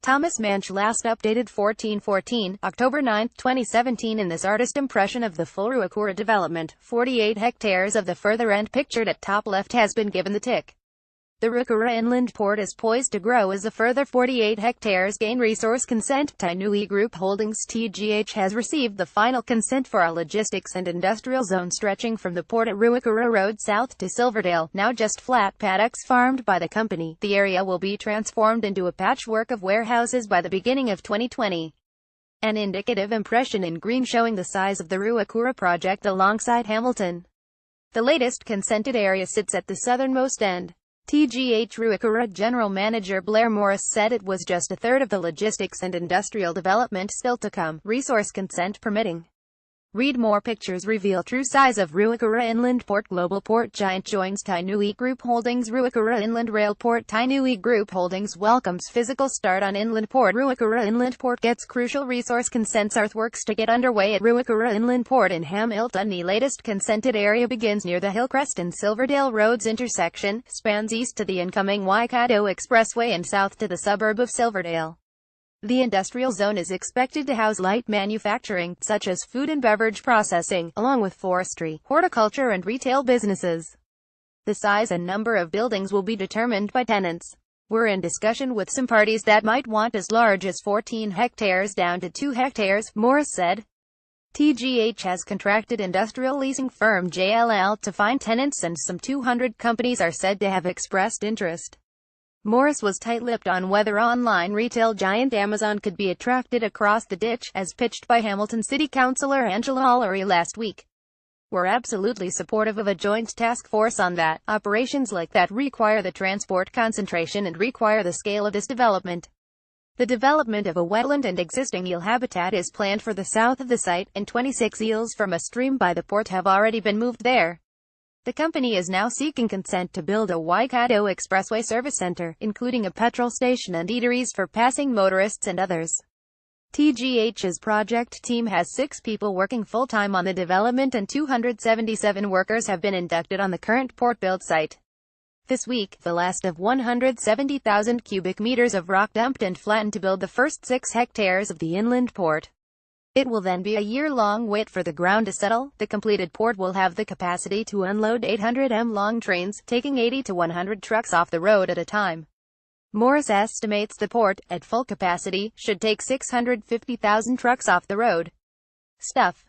Thomas MANCH Last updated 1414, October 9, 2017. In this artist impression of the full Ruakura development, 48 hectares of the further end pictured at top left has been given the tick. The Ruakura inland port is poised to grow as a further 48 hectares gain resource consent. Tainui Group Holdings (TGH) has received the final consent for a logistics and industrial zone stretching from the port at Ruakura Road south to Silverdale, now just flat paddocks farmed by the company. The area will be transformed into a patchwork of warehouses by the beginning of 2020. An indicative impression in green showing the size of the Ruakura project alongside Hamilton. The latest consented area sits at the southernmost end. TGH Ruakura General Manager Blair Morris said it was just a third of the logistics and industrial development still to come, resource consent permitting. Read more. Pictures reveal true size of Ruakura Inland Port. Global port giant joins Tainui Group Holdings. Ruakura Inland Rail Port. Tainui Group Holdings welcomes physical start on Inland Port. Ruakura Inland Port gets crucial resource consents. Earthworks to get underway at Ruakura Inland Port in Hamilton. The latest consented area begins near the Hillcrest and Silverdale Roads intersection, spans east to the incoming Waikato Expressway and south to the suburb of Silverdale. The industrial zone is expected to house light manufacturing, such as food and beverage processing, along with forestry, horticulture and retail businesses. The size and number of buildings will be determined by tenants. We're in discussion with some parties that might want as large as 14 hectares down to 2 hectares, Morris said. TGH has contracted industrial leasing firm JLL to find tenants, and some 200 companies are said to have expressed interest. Morris was tight-lipped on whether online retail giant Amazon could be attracted across the ditch, as pitched by Hamilton City Councillor Angela Ullery last week. We're absolutely supportive of a joint task force on that. Operations like that require the transport concentration and require the scale of this development. The development of a wetland and existing eel habitat is planned for the south of the site, and 26 eels from a stream by the port have already been moved there. The company is now seeking consent to build a Waikato Expressway service center, including a petrol station and eateries for passing motorists and others. TGH's project team has 6 people working full-time on the development, and 277 workers have been inducted on the current port build site. This week, the last of 170,000 cubic meters of rock dumped and flattened to build the first 6 hectares of the inland port. It will then be a year-long wait for the ground to settle. The completed port will have the capacity to unload 800m long trains, taking 80 to 100 trucks off the road at a time. Morris estimates the port, at full capacity, should take 650,000 trucks off the road. Stuff.